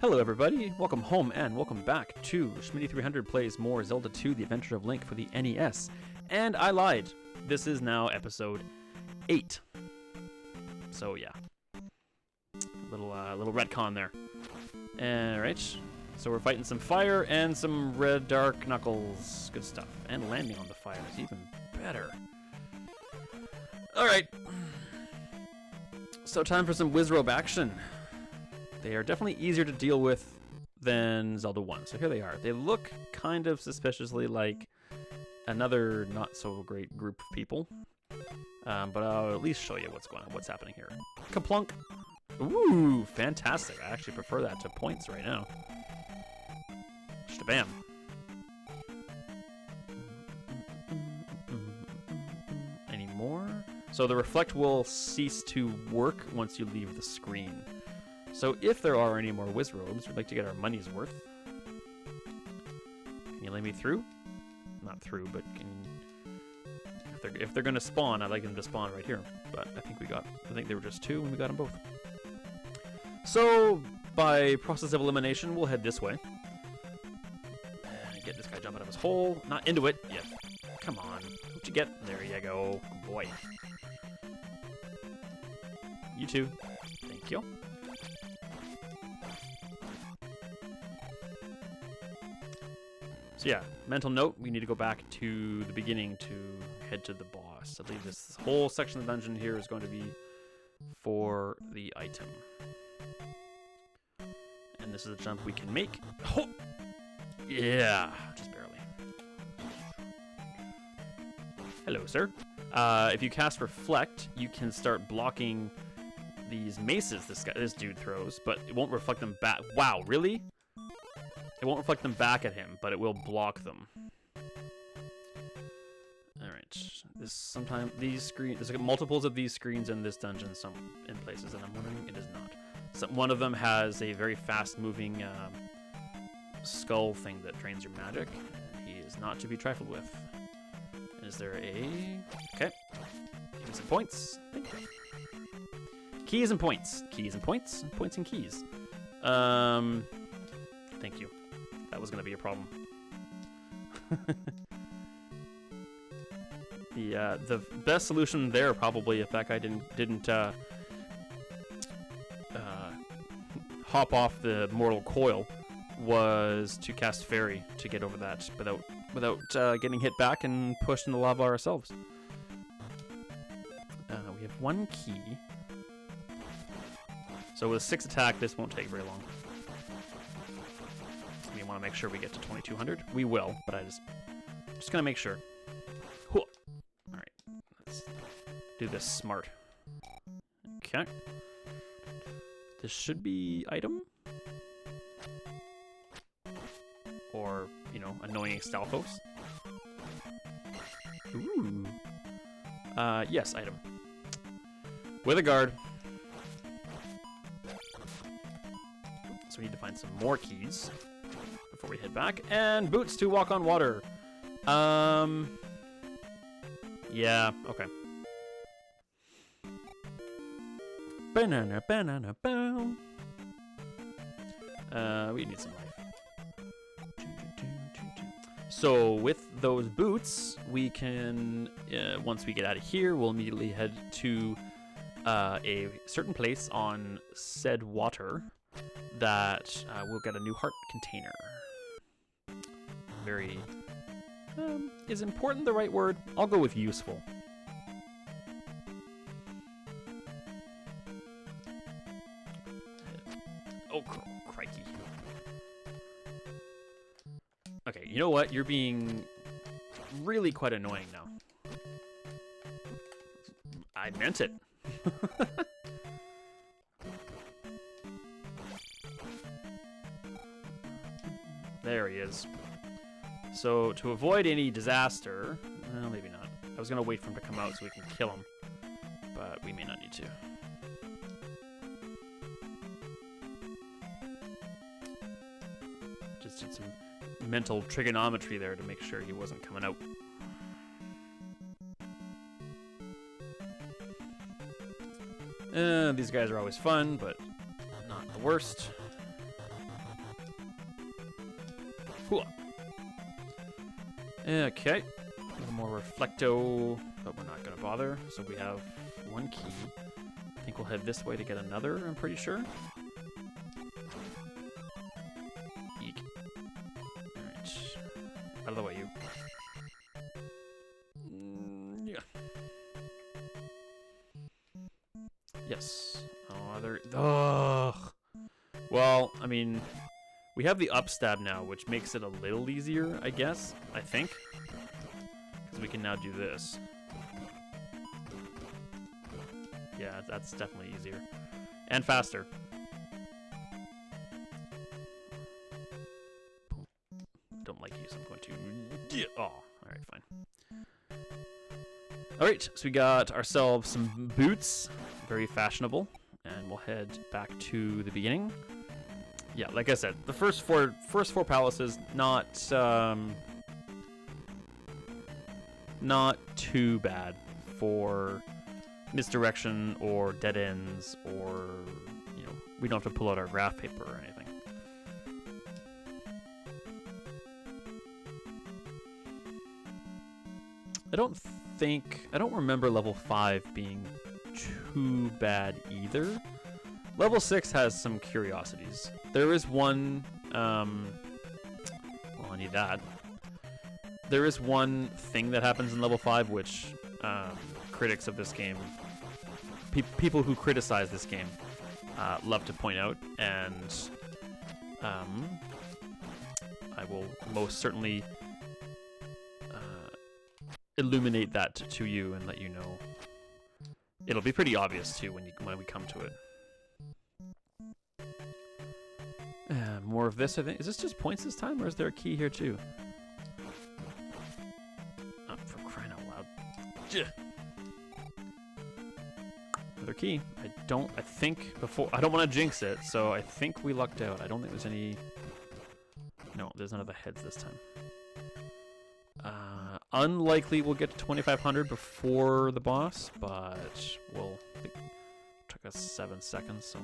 Hello everybody, welcome home and welcome back to Schmitty300 Plays More Zelda 2 The Adventure of Link for the NES. And I lied, this is now episode 8. So yeah, little retcon there. Alright, so we're fighting some fire and some red dark knuckles, good stuff. And landing on the fire is even better. Alright, so time for some Wizrobe action. They are definitely easier to deal with than Zelda 1. So here they are. They look kind of suspiciously like another not so great group of people. But I'll at least show you what's happening here. Kaplunk. Ooh, fantastic. I actually prefer that to points right now. Shabam. Any more? So the reflect will cease to work once you leave the screen. So if there are any more Wizrobes, we'd like to get our money's worth. Can you let me through? Not through, but if they're gonna spawn, I'd like them to spawn right here. But I think they were just 2 and we got them both. So by process of elimination, we'll head this way. And get this guy jump out of his hole. Not into it. Yeah. Come on. What'd you get? There you go. Good boy. You too. Thank you. So yeah, mental note, we need to go back to the beginning to head to the boss. I believe this whole section of the dungeon here is going to be for the item. And this is a jump we can make. Oh! Yeah, just barely. Hello, sir. If you cast Reflect, you can start blocking these maces this dude throws, but it won't reflect them back. Wow, really? It won't reflect them back at him, but it will block them. Alright. There's like multiples of these screens in this dungeon in places, and I'm wondering it is not. One of them has a very fast moving skull thing that drains your magic. He is not to be trifled with. Is there a... Okay. Give me some points. Thank you. Keys and points. Keys and points. Points and keys. Thank you. That was going to be a problem. The best solution there, probably, if that guy didn't hop off the mortal coil, was to cast Fairy to get over that without getting hit back and pushed in the lava ourselves. We have 1 key. So with 6 attack, this won't take very long. We want to make sure we get to 2200. We will, but I'm just gonna make sure. All right, let's do this smart. Okay. This should be item, or annoying Stalfos. Ooh. Yes, item. With a guard. So we need to find some more keys before we head back. And boots to walk on water. Yeah, okay. Banana, banana, bow. We need some life. So with those boots, we can, once we get out of here, we'll immediately head to a certain place on said water that we'll get a new heart container. Very... is important the right word? I'll go with useful. Oh, crikey. Okay, you know what? You're being really quite annoying now. I meant it. There he is. So, to avoid any disaster... Well, maybe not. I was going to wait for him to come out so we can kill him. But we may not need to. Just did some mental trigonometry there to make sure he wasn't coming out. These guys are always fun, but not the worst. Hooah. Okay. A little more Reflecto, but we're not going to bother. So we have one key. I think we'll head this way to get another, I'm pretty sure. Eek. Alright. Out of the way, you. Yeah. Yes. Oh, other. Ugh. Well, I mean, we have the up stab now, which makes it a little easier, I guess. I think. Because we can now do this. Yeah, that's definitely easier. And faster. Don't like you, so I'm going to... Oh, alright, fine. Alright, so we got ourselves some boots. Very fashionable. And we'll head back to the beginning. Yeah, like I said, the first four palaces, not too bad for misdirection or dead ends, or, you know, we don't have to pull out our graph paper or anything. I don't remember level 5 being too bad either. Level 6 has some curiosities. There is one, well, I need that. There is one thing that happens in level 5 which critics of this game, people who criticize this game, love to point out, and I will most certainly illuminate that to you and let you know. It'll be pretty obvious too when we come to it. More of this, I think. Is this just points this time, or is there a key here too? Oh, for crying out loud. Ugh. Another key. I don't want to jinx it, so I think we lucked out. I don't think there's any... No, there's none of the heads this time. Unlikely we'll get to 2,500 before the boss, but it took us 7 seconds, so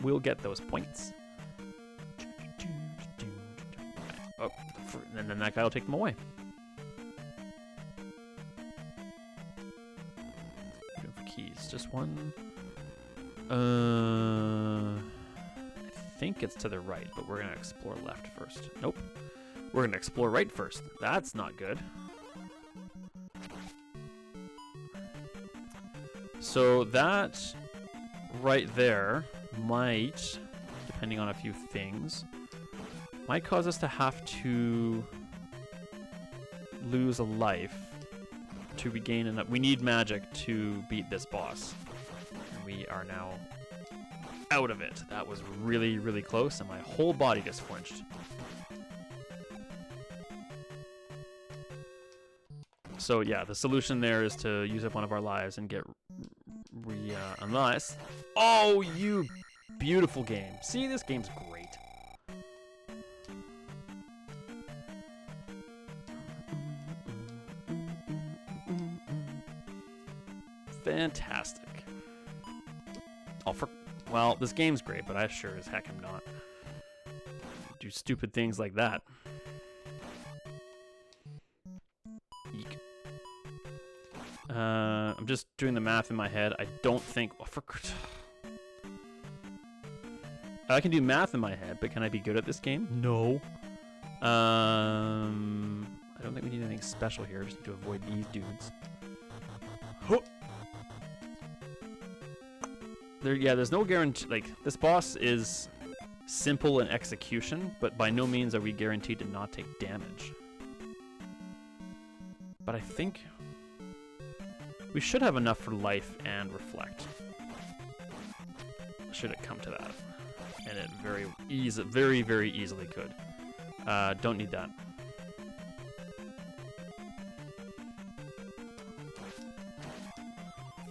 we'll get those points. Oh, and then that guy will take them away. Looking for keys, just one. I think it's to the right, but we're gonna explore left first. Nope, we're gonna explore right first. That's not good. So that right there might, depending on a few things, might cause us to have to lose a life to regain enough. We need magic to beat this boss. And we are now out of it. That was really, really close, and my whole body just flinched. So yeah, the solution there is to use up one of our lives and get unless... Oh, you beautiful game. See, this game's great. Fantastic. Oh, well, this game's great, but I sure as heck am not. Do stupid things like that. Eek. I'm just doing the math in my head. I don't think... Oh, I can do math in my head, but can I be good at this game? No. I don't think we need anything special here. I just need to avoid these dudes. Huh. There's no guarantee. Like, this boss is simple in execution, but by no means are we guaranteed to not take damage. But I think we should have enough for life and reflect. Should it come to that. And it very, very easily could. Don't need that.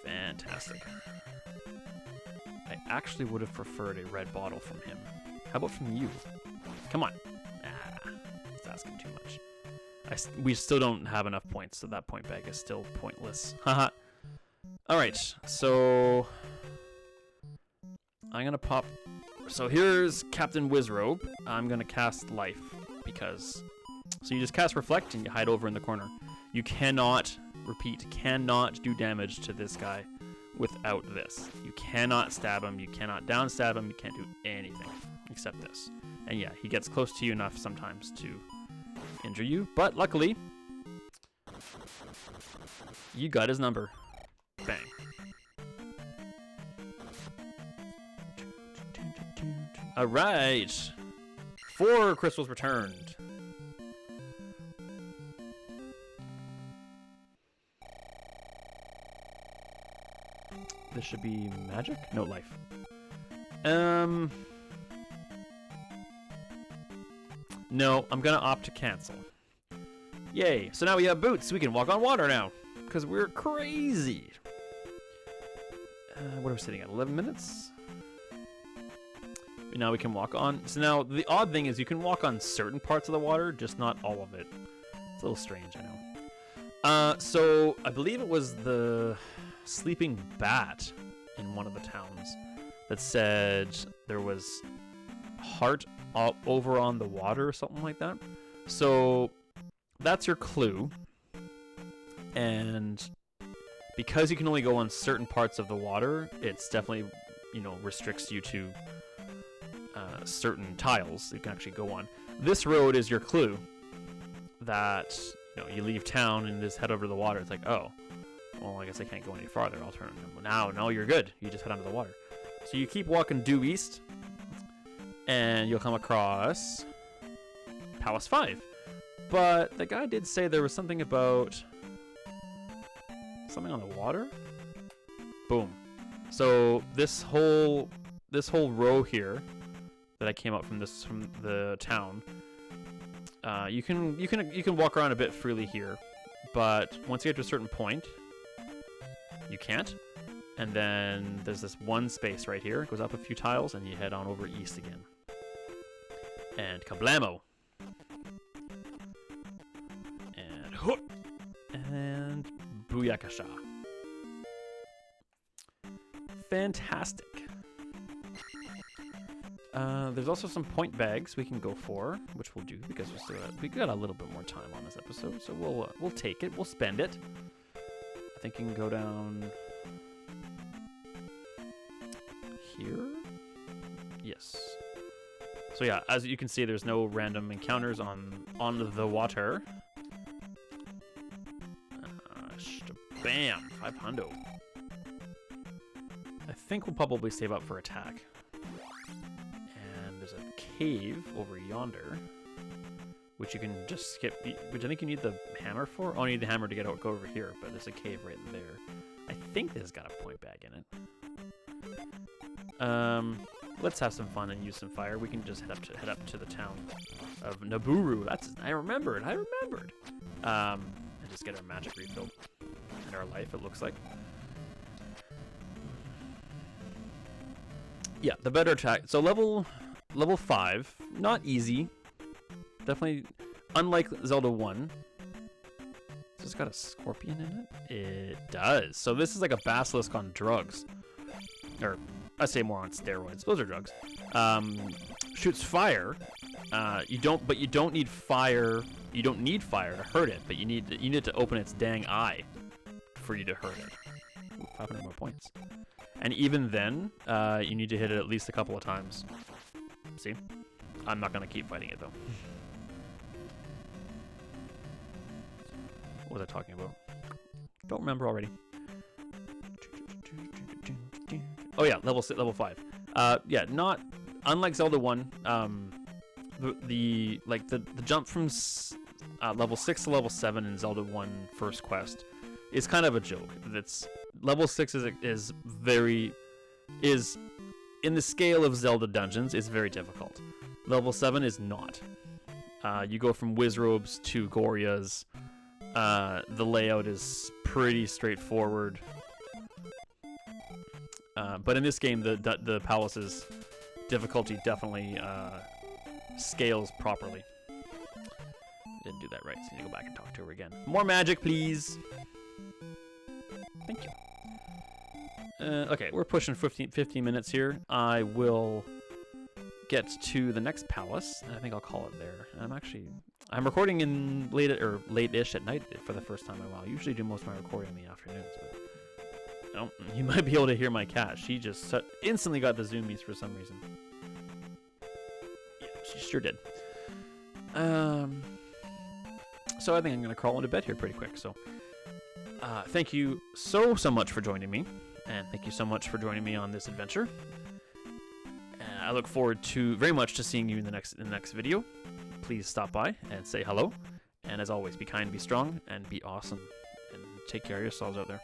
Fantastic. I actually would have preferred a red bottle from him. How about from you? Come on. Ah, it's asking too much. We still don't have enough points, so that point bag is still pointless. Haha. Alright, so I'm gonna pop... So here's Captain Wizrobe. I'm gonna cast Life. because... So you just cast Reflect and you hide over in the corner. You cannot, repeat, cannot do damage to this guy without this. You cannot stab him, you cannot down stab him, you can't do anything except this. And yeah, he gets close to you enough sometimes to injure you, but luckily, you got his number. Bang. Alright. 4 crystals returned. This should be magic? No, life. No, I'm gonna opt to cancel. Yay. So now we have boots. We can walk on water now. Because we're crazy. What are we sitting at? 11 minutes? Now we can walk on. So now the odd thing is you can walk on certain parts of the water, just not all of it. It's a little strange, I know. So I believe it was the sleeping bat in one of the towns that said there was heart over on the water or something like that. So that's your clue. And because you can only go on certain parts of the water, it's definitely, you know, restricts you to certain tiles you can actually go on. This road is your clue that, you know, you leave town and just head over to the water. It's like, oh, well, I guess I can't go any farther. I'll turn. Now, no, you're good. You just head onto the water. So you keep walking due east, and you'll come across Palace 5. But the guy did say there was something about something on the water. Boom. So this whole row here that I came up from the town. You can walk around a bit freely here, but once you get to a certain point, you can't. And then there's this one space right here. It goes up a few tiles, and you head on over east again. And kablamo! And hook! And booyakasha. Fantastic. There's also some point bags we can go for, which we'll do because we got a little bit more time on this episode, so we'll take it, we'll spend it. I think you can go down here. Yes. So yeah, as you can see, there's no random encounters on the water. Bam, 500. I think we'll probably save up for attack. And there's a cave over yonder, which you can just skip, which I think you need the hammer for. Oh, you need the hammer to go over here, but there's a cave right there. I think this has got a point bag in it. Let's have some fun and use some fire. We can just head up to the town of Naburu. I remembered. And just get our magic refilled and our life, it looks like. Yeah, the better attack. So level 5, not easy. Definitely, unlike Zelda 1. Has this got a scorpion in it? It does. So this is like a basilisk on drugs. Or, I say more on steroids. Those are drugs. Shoots fire. You don't need fire. You don't need fire to hurt it, but you need to open its dang eye for you to hurt it. Ooh, 500 more points. And even then, you need to hit it at least a couple of times. See? I'm not going to keep fighting it, though. What was I talking about? Don't remember already. Oh yeah, level 5. Yeah, not unlike Zelda 1. The jump from level 6 to level 7 in Zelda 1 First Quest is kind of a joke. That's level 6 is in the scale of Zelda dungeons is very difficult. Level 7 is not. You go from Wizrobes to Goria's. The layout is pretty straightforward. But in this game, the palace's difficulty definitely scales properly. Didn't do that right, so you need to go back and talk to her again. More magic, please. Thank you. Okay, we're pushing 15 minutes here. I will get to the next palace, and I think I'll call it there. I'm recording in late-ish at night for the first time in a while. I usually do most of my recording in the afternoons, but oh, you might be able to hear my cat. She just instantly got the zoomies for some reason. Yeah, she sure did. So I think I'm gonna crawl into bed here pretty quick. So thank you so much for joining me, and thank you so much for joining me on this adventure. I look forward very much to seeing you in the next video. Please stop by and say hello. And as always, be kind, be strong, and be awesome. And take care of yourselves out there.